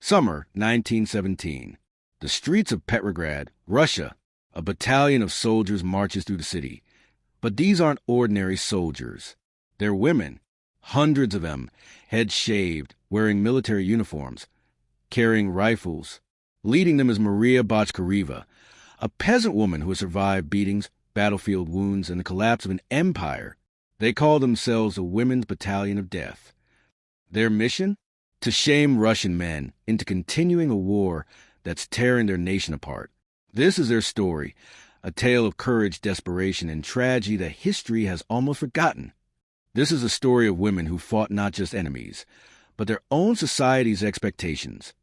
Summer 1917. The streets of Petrograd, Russia. A battalion of soldiers marches through the city. But these aren't ordinary soldiers. They're women, hundreds of them, heads shaved, wearing military uniforms, carrying rifles. Leading them is Maria Botchkareva, a peasant woman who has survived beatings, battlefield wounds, and the collapse of an empire. They call themselves a Women's Battalion of Death. Their mission? To shame Russian men into continuing a war that's tearing their nation apart. This is their story, a tale of courage, desperation, and tragedy that history has almost forgotten. This is a story of women who fought not just enemies, but their own society's expectations.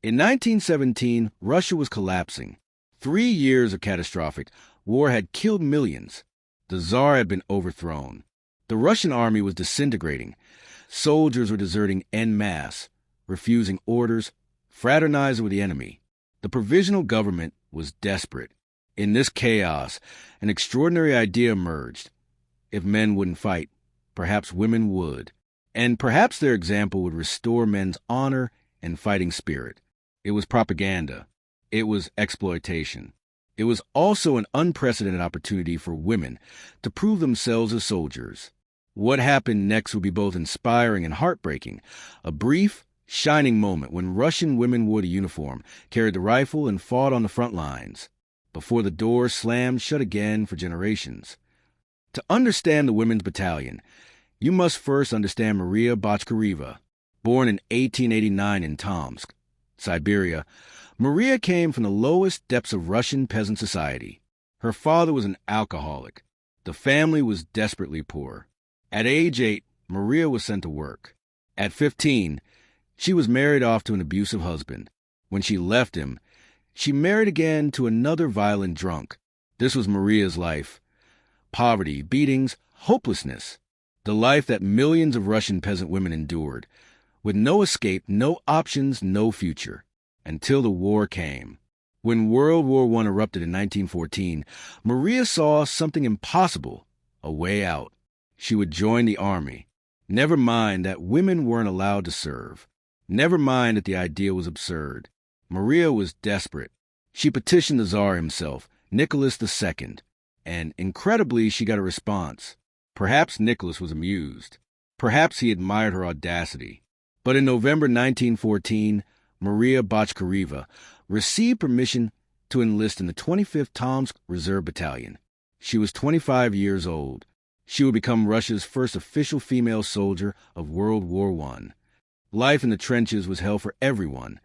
In 1917, Russia was collapsing. 3 years of catastrophic war had killed millions. The Tsar had been overthrown. The Russian army was disintegrating. Soldiers were deserting en masse, refusing orders, fraternizing with the enemy. The provisional government was desperate. In this chaos, an extraordinary idea emerged. If men wouldn't fight, perhaps women would. And perhaps their example would restore men's honor and fighting spirit. It was propaganda. It was exploitation. It was also an unprecedented opportunity for women to prove themselves as soldiers. What happened next would be both inspiring and heartbreaking. A brief, shining moment when Russian women wore the uniform, carried the rifle, and fought on the front lines, before the door slammed shut again for generations. To understand the Women's Battalion, you must first understand Maria Botchkareva. Born in 1889 in Tomsk, Siberia, Maria came from the lowest depths of Russian peasant society. Her father was an alcoholic. The family was desperately poor. At age 8, Maria was sent to work. At 15, she was married off to an abusive husband. When she left him, she married again to another violent drunk. This was Maria's life. Poverty, beatings, hopelessness. The life that millions of Russian peasant women endured, with no escape, no options, no future. Until the war came. When World War I erupted in 1914, Maria saw something impossible, a way out. She would join the army. Never mind that women weren't allowed to serve. Never mind that the idea was absurd. Maria was desperate. She petitioned the Tsar himself, Nicholas II, and incredibly she got a response. Perhaps Nicholas was amused. Perhaps he admired her audacity. But in November 1914, Maria Botchkareva received permission to enlist in the 25th Tomsk Reserve Battalion. She was 25 years old. She would become Russia's first official female soldier of World War I. Life in the trenches was hell for everyone.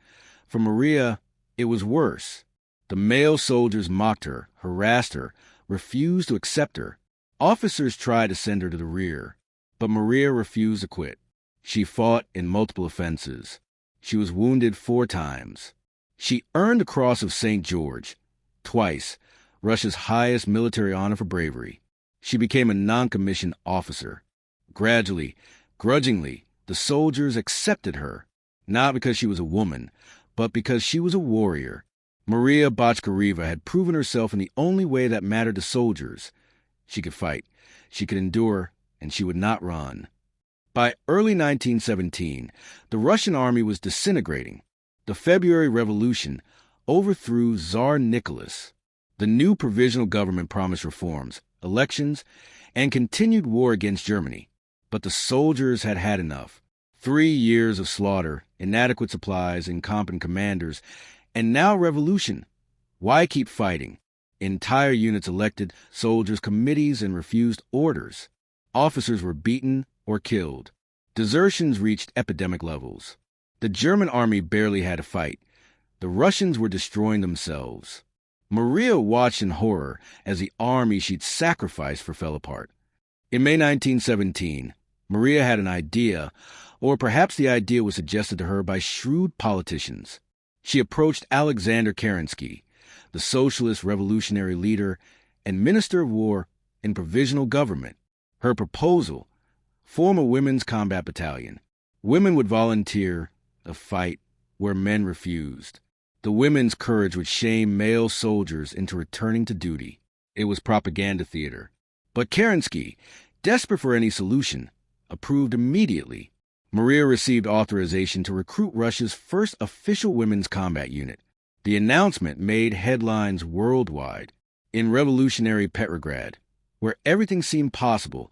For Maria, it was worse. The male soldiers mocked her, harassed her, refused to accept her. Officers tried to send her to the rear, but Maria refused to quit. She fought in multiple offenses. She was wounded 4 times. She earned the Cross of St. George, twice, Russia's highest military honor for bravery. She became a non-commissioned officer. Gradually, grudgingly, the soldiers accepted her, not because she was a woman, but because she was a warrior. Maria Botchkareva had proven herself in the only way that mattered to soldiers. She could fight, she could endure, and she would not run. By early 1917, the Russian army was disintegrating. The February Revolution overthrew Tsar Nicholas. The new provisional government promised reforms, elections, and continued war against Germany. But the soldiers had had enough. 3 years of slaughter, inadequate supplies, incompetent commanders, and now revolution. Why keep fighting? Entire units elected soldiers' committees and refused orders. Officers were beaten or killed. Desertions reached epidemic levels. The German army barely had to fight. The Russians were destroying themselves. Maria watched in horror as the army she'd sacrificed fell apart. In May 1917, Maria had an idea, or perhaps the idea was suggested to her by shrewd politicians. She approached Alexander Kerensky, the socialist revolutionary leader and minister of war in provisional government. Her proposal: form a women's combat battalion. Women would volunteer to fight where men refused. The women's courage would shame male soldiers into returning to duty. It was propaganda theater. But Kerensky, desperate for any solution, approved immediately. Maria received authorization to recruit Russia's first official women's combat unit. The announcement made headlines worldwide. In revolutionary Petrograd, where everything seemed possible,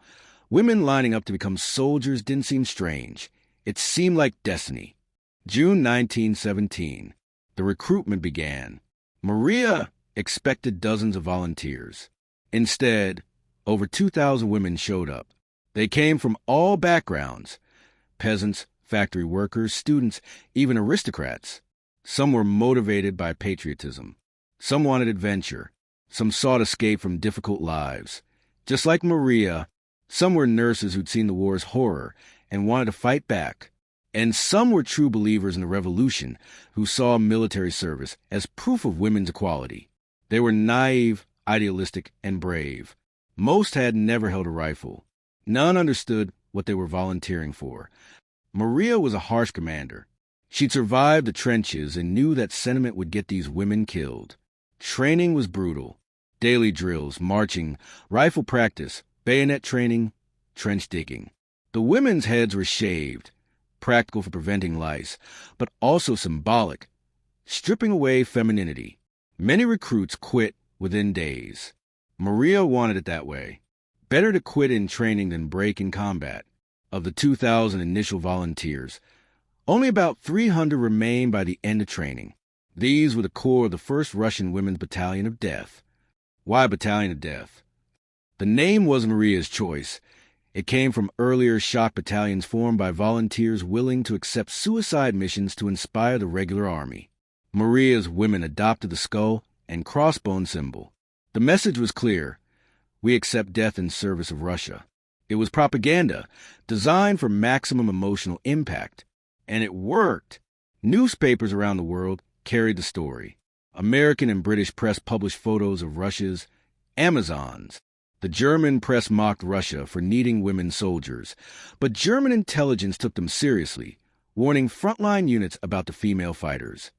women lining up to become soldiers didn't seem strange. It seemed like destiny. June 1917. The recruitment began. Maria expected dozens of volunteers. Instead, over 2,000 women showed up. They came from all backgrounds: peasants, factory workers, students, even aristocrats. Some were motivated by patriotism. Some wanted adventure. Some sought escape from difficult lives. Just like Maria, some were nurses who'd seen the war's horror and wanted to fight back. And some were true believers in the revolution who saw military service as proof of women's equality. They were naive, idealistic, and brave. Most had never held a rifle. None understood what they were volunteering for. Maria was a harsh commander. She'd survived the trenches and knew that sentiment would get these women killed. Training was brutal. Daily drills, marching, rifle practice, bayonet training, trench digging. The women's heads were shaved, practical for preventing lice, but also symbolic, stripping away femininity. Many recruits quit within days. Maria wanted it that way. Better to quit in training than break in combat. Of the 2,000 initial volunteers, only about 300 remained by the end of training. These were the core of the first Russian Women's Battalion of Death. Why Battalion of Death? The name was Maria's choice. It came from earlier shock battalions formed by volunteers willing to accept suicide missions to inspire the regular army. Maria's women adopted the skull and crossbone symbol. The message was clear: we accept death in service of Russia. It was propaganda designed for maximum emotional impact. And it worked. Newspapers around the world carried the story. American and British press published photos of Russia's Amazons. The German press mocked Russia for needing women soldiers, but German intelligence took them seriously, warning frontline units about the female fighters.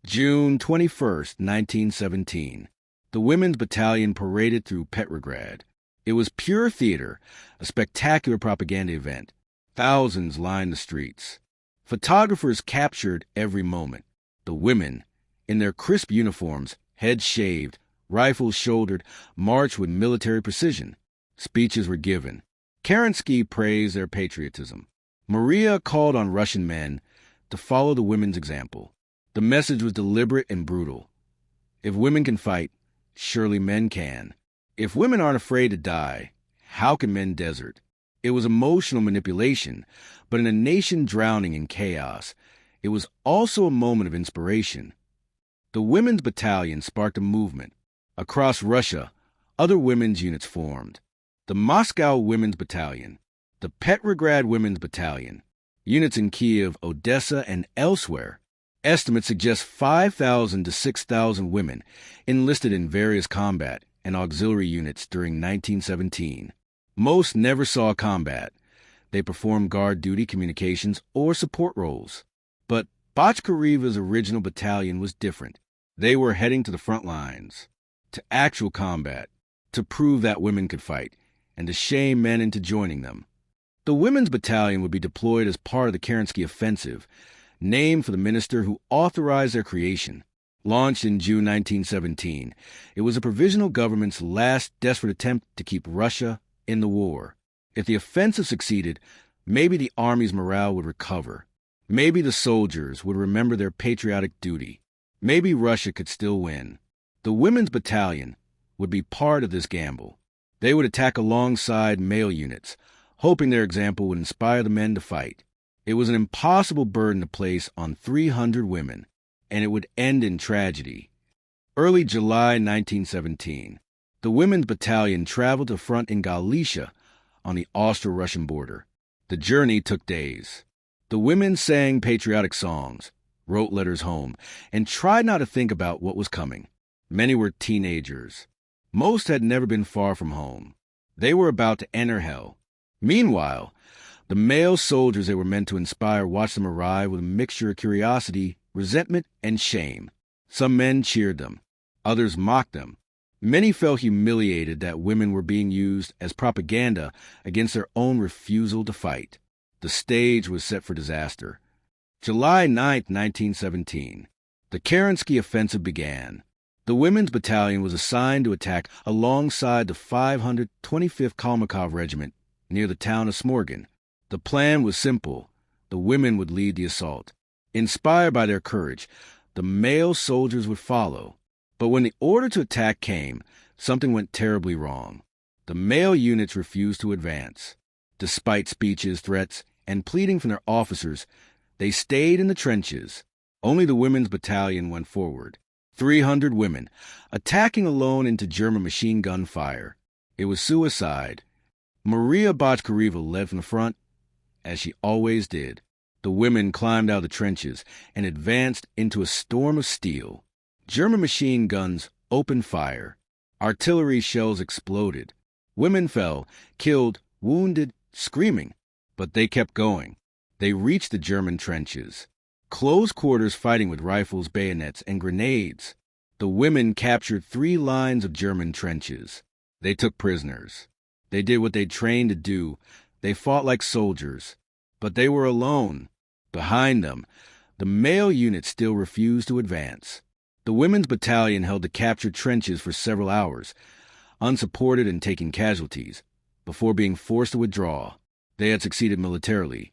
June 21st, 1917. The Women's Battalion paraded through Petrograd. It was pure theater, a spectacular propaganda event. Thousands lined the streets. Photographers captured every moment. The women, in their crisp uniforms, heads shaved, rifles shouldered, marched with military precision. Speeches were given. Kerensky praised their patriotism. Maria called on Russian men to follow the women's example. The message was deliberate and brutal. If women can fight, surely men can. If women aren't afraid to die, how can men desert? It was emotional manipulation, but in a nation drowning in chaos, it was also a moment of inspiration. The Women's Battalion sparked a movement. Across Russia, other women's units formed. The Moscow Women's Battalion, the Petrograd Women's Battalion, units in Kiev, Odessa, and elsewhere. Estimates suggest 5,000 to 6,000 women enlisted in various combat and auxiliary units during 1917. Most never saw combat. They performed guard duty, communications, or support roles. But Botchkareva's original battalion was different. They were heading to the front lines, to actual combat, to prove that women could fight, and to shame men into joining them. The Women's Battalion would be deployed as part of the Kerensky Offensive, named for the minister who authorized their creation. Launched in June 1917, it was a provisional government's last desperate attempt to keep Russia in the war. If the offensive succeeded, maybe the army's morale would recover. Maybe the soldiers would remember their patriotic duty. Maybe Russia could still win. The Women's Battalion would be part of this gamble. They would attack alongside male units, hoping their example would inspire the men to fight. It was an impossible burden to place on 300 women, and it would end in tragedy. Early July 1917, the Women's Battalion traveled to front in Galicia on the Austro-Russian border. The journey took days. The women sang patriotic songs, wrote letters home, and tried not to think about what was coming. Many were teenagers. Most had never been far from home. They were about to enter hell. Meanwhile, the male soldiers they were meant to inspire watched them arrive with a mixture of curiosity, resentment, and shame. Some men cheered them. Others mocked them. Many felt humiliated that women were being used as propaganda against their own refusal to fight. The stage was set for disaster. July 9, 1917. The Kerensky offensive began. The Women's Battalion was assigned to attack alongside the 525th Kalmykov Regiment near the town of Smorgon. The plan was simple. The women would lead the assault. Inspired by their courage, the male soldiers would follow. But when the order to attack came, something went terribly wrong. The male units refused to advance. Despite speeches, threats, and pleading from their officers, they stayed in the trenches. Only the Women's Battalion went forward. 300 women, attacking alone into German machine gun fire. It was suicide. Maria Botchkareva led from the front, as she always did. The women climbed out of the trenches and advanced into a storm of steel. German machine guns opened fire. Artillery shells exploded. Women fell, killed, wounded, screaming. But they kept going. They reached the German trenches. Close quarters fighting with rifles, bayonets, and grenades. The women captured 3 lines of German trenches. They took prisoners. They did what they'd trained to do. They fought like soldiers. But they were alone. Behind them, the male unit still refused to advance. The Women's Battalion held the captured trenches for several hours, unsupported and taking casualties, before being forced to withdraw. They had succeeded militarily,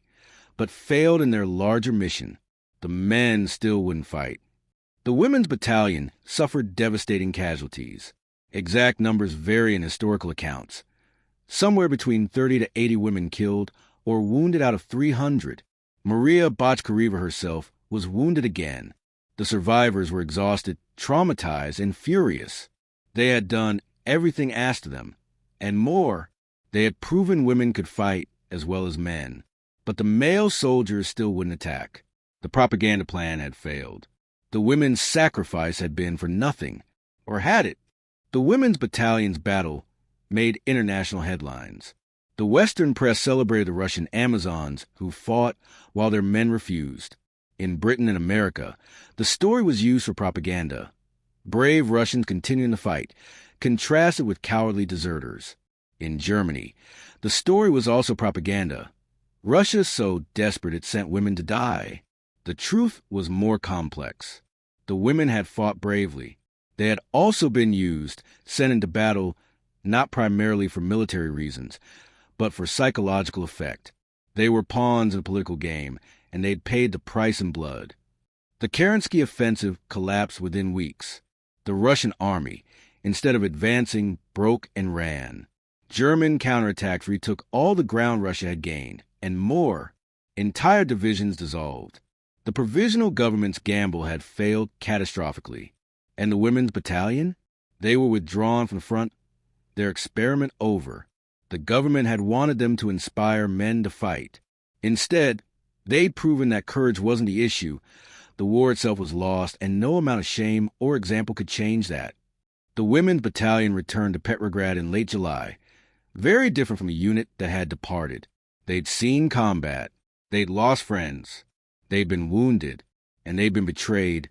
but failed in their larger mission. The men still wouldn't fight. The Women's Battalion suffered devastating casualties. Exact numbers vary in historical accounts. Somewhere between 30 to 80 women killed or wounded out of 300. Maria Botchkareva herself was wounded again. The survivors were exhausted, traumatized, and furious. They had done everything asked of them, and more. They had proven women could fight as well as men. But the male soldiers still wouldn't attack. The propaganda plan had failed. The women's sacrifice had been for nothing, or had it? The Women's Battalion's battle made international headlines. The Western press celebrated the Russian Amazons who fought while their men refused. In Britain and America, the story was used for propaganda. Brave Russians continuing the fight, contrasted with cowardly deserters. In Germany, the story was also propaganda. Russia so desperate it sent women to die. The truth was more complex. The women had fought bravely. They had also been used, sent into battle, not primarily for military reasons, but for psychological effect. They were pawns in a political game, and they'd paid the price in blood. The Kerensky offensive collapsed within weeks. The Russian army, instead of advancing, broke and ran. German counterattacks retook all the ground Russia had gained, and more. Entire divisions dissolved. The provisional government's gamble had failed catastrophically. And the Women's Battalion? They were withdrawn from the front, their experiment over. The government had wanted them to inspire men to fight. Instead, they'd proven that courage wasn't the issue. The war itself was lost, and no amount of shame or example could change that. The Women's Battalion returned to Petrograd in late July, very different from a unit that had departed. They'd seen combat. They'd lost friends. They'd been wounded, and they'd been betrayed,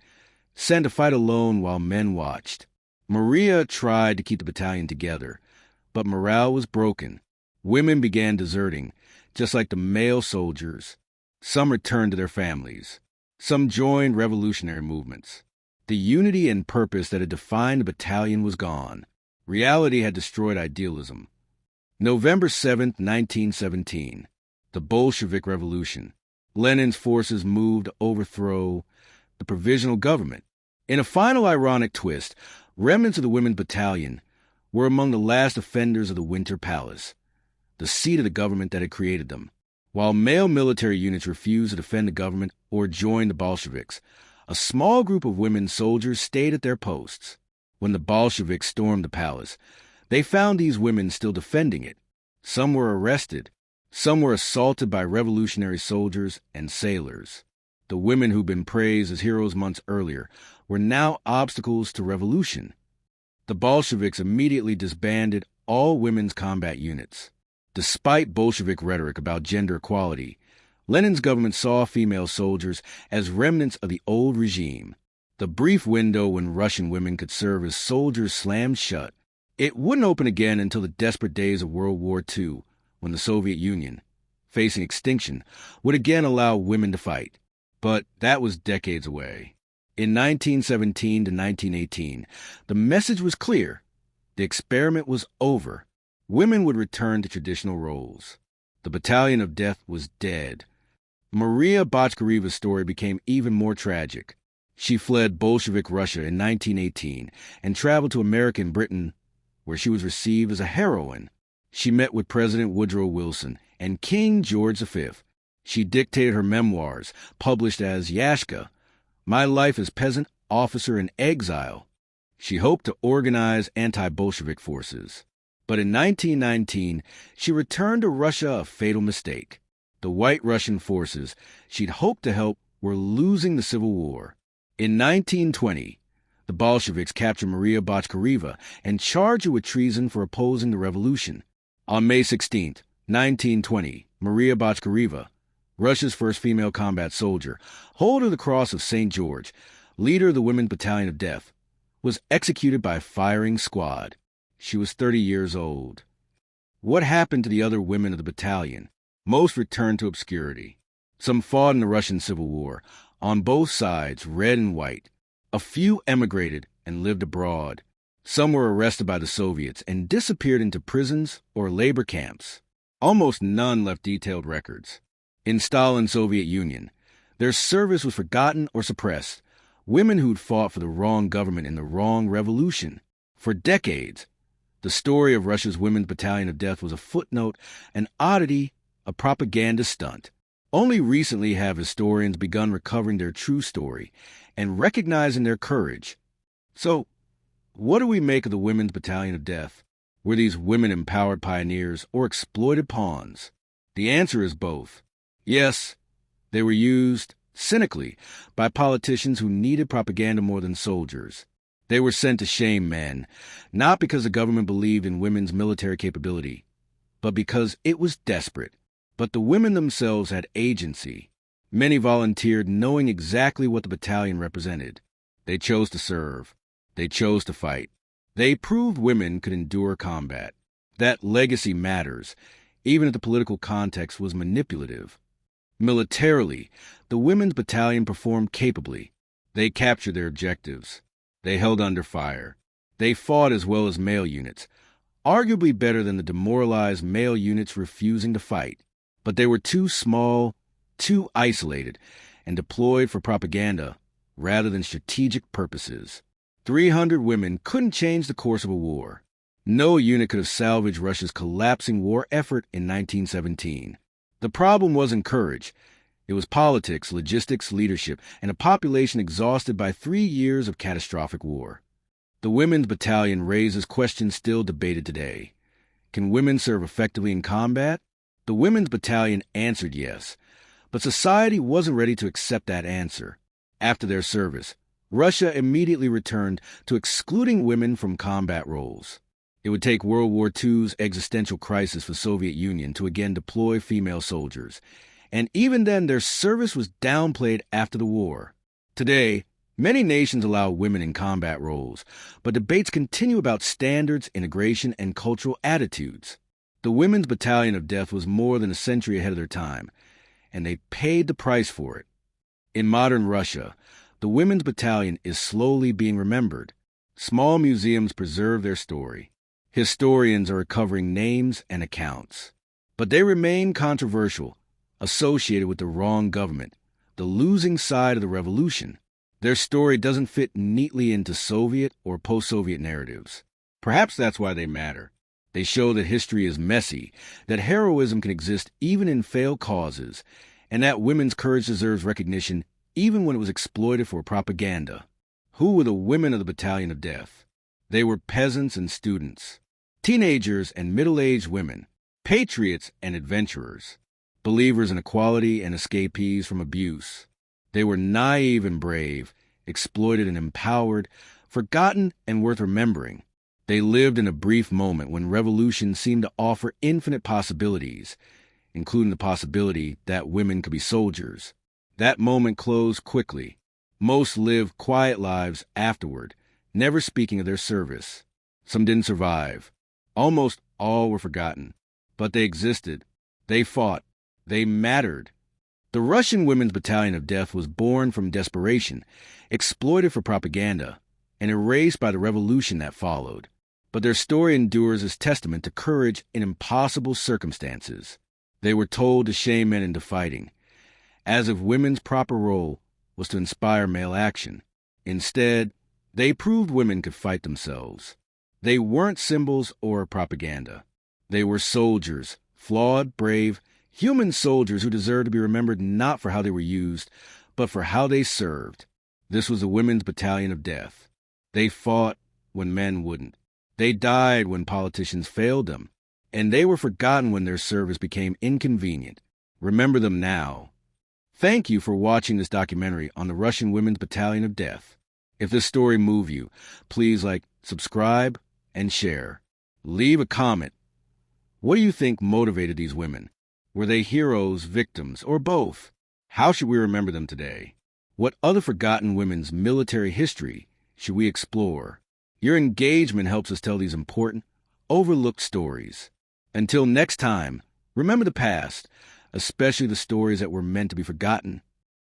sent to fight alone while men watched. Maria tried to keep the battalion together, but morale was broken. Women began deserting, just like the male soldiers. Some returned to their families. Some joined revolutionary movements. The unity and purpose that had defined the battalion was gone. Reality had destroyed idealism. November 7, 1917. The Bolshevik Revolution. Lenin's forces moved to overthrow the provisional government. In a final ironic twist, remnants of the Women's Battalion were among the last offenders of the Winter Palace, the seat of the government that had created them. While male military units refused to defend the government or join the Bolsheviks, a small group of women soldiers stayed at their posts. When the Bolsheviks stormed the palace, they found these women still defending it. Some were arrested. Some were assaulted by revolutionary soldiers and sailors. The women who'd been praised as heroes months earlier were now obstacles to revolution. The Bolsheviks immediately disbanded all women's combat units. Despite Bolshevik rhetoric about gender equality, Lenin's government saw female soldiers as remnants of the old regime. The brief window when Russian women could serve as soldiers slammed shut. It wouldn't open again until the desperate days of World War II, when the Soviet Union facing extinction, would again allow women to fight. But that was decades away. In 1917 to 1918, the message was clear. The experiment was over. Women would return to traditional roles. The Battalion of Death was dead. Maria Botchkareva's story became even more tragic. She fled Bolshevik Russia in 1918 and traveled to American Britain, where she was received as a heroine. She met with President Woodrow Wilson and King George V. She dictated her memoirs, published as Yashka, My Life as Peasant, Officer in Exile. She hoped to organize anti-Bolshevik forces. But in 1919, she returned to Russia, a fatal mistake. The White Russian forces she'd hoped to help were losing the Civil War. In 1920, the Bolsheviks captured Maria Botchkareva and charged her with treason for opposing the revolution. On May 16, 1920, Maria Botchkareva, Russia's first female combat soldier, holder of the Cross of St. George, leader of the Women's Battalion of Death, was executed by a firing squad. She was 30 years old. What happened to the other women of the battalion? Most returned to obscurity. Some fought in the Russian Civil War, on both sides, red and white. A few emigrated and lived abroad. Some were arrested by the Soviets and disappeared into prisons or labor camps. Almost none left detailed records. In Stalin's Soviet Union, their service was forgotten or suppressed. Women who'd fought for the wrong government in the wrong revolution. For decades, the story of Russia's Women's Battalion of Death was a footnote, an oddity, a propaganda stunt. Only recently have historians begun recovering their true story and recognizing their courage. So, what do we make of the Women's Battalion of Death? Were these women empowered pioneers or exploited pawns? The answer is both. Yes, they were used, cynically, by politicians who needed propaganda more than soldiers. They were sent to shame men, not because the government believed in women's military capability, but because it was desperate. But the women themselves had agency. Many volunteered knowing exactly what the battalion represented. They chose to serve. They chose to fight. They proved women could endure combat. That legacy matters, even if the political context was manipulative. Militarily, the Women's Battalion performed capably. They captured their objectives. They held under fire. They fought as well as male units, arguably better than the demoralized male units refusing to fight. But they were too small, too isolated, and deployed for propaganda rather than strategic purposes. 300 women couldn't change the course of a war. No unit could have salvaged Russia's collapsing war effort in 1917. The problem wasn't courage. It was politics, logistics, leadership, and a population exhausted by 3 years of catastrophic war. The Women's Battalion raises questions still debated today. Can women serve effectively in combat? The Women's Battalion answered yes, but society wasn't ready to accept that answer. After their service, Russia immediately returned to excluding women from combat roles. It would take World War II's existential crisis for the Soviet Union to again deploy female soldiers, and even then their service was downplayed after the war. Today, many nations allow women in combat roles, but debates continue about standards, integration, and cultural attitudes. The Women's Battalion of Death was more than a century ahead of their time, and they paid the price for it. In modern Russia, the Women's Battalion is slowly being remembered. Small museums preserve their story. Historians are recovering names and accounts. But they remain controversial, associated with the wrong government, the losing side of the revolution. Their story doesn't fit neatly into Soviet or post-Soviet narratives. Perhaps that's why they matter. They show that history is messy, that heroism can exist even in failed causes, and that women's courage deserves recognition even when it was exploited for propaganda. Who were the women of the Battalion of Death? They were peasants and students, teenagers and middle-aged women, patriots and adventurers, believers in equality and escapees from abuse. They were naive and brave, exploited and empowered, forgotten and worth remembering. They lived in a brief moment when revolution seemed to offer infinite possibilities, including the possibility that women could be soldiers. That moment closed quickly. Most lived quiet lives afterward, never speaking of their service. Some didn't survive. Almost all were forgotten. But they existed. They fought. They mattered. The Russian Women's Battalion of Death was born from desperation, exploited for propaganda, and erased by the revolution that followed. But their story endures as testament to courage in impossible circumstances. They were told to shame men into fighting, as if women's proper role was to inspire male action. Instead, they proved women could fight themselves. They weren't symbols or propaganda. They were soldiers, flawed, brave, human soldiers who deserved to be remembered not for how they were used, but for how they served. This was the Women's Battalion of Death. They fought when men wouldn't. They died when politicians failed them. And they were forgotten when their service became inconvenient. Remember them now. Thank you for watching this documentary on the Russian Women's Battalion of Death. If this story moved you, please subscribe, and share. Leave a comment. What do you think motivated these women? Were they heroes, victims, or both? How should we remember them today? What other forgotten women's military history should we explore? Your engagement helps us tell these important, overlooked stories. Until next time, remember the past, especially the stories that were meant to be forgotten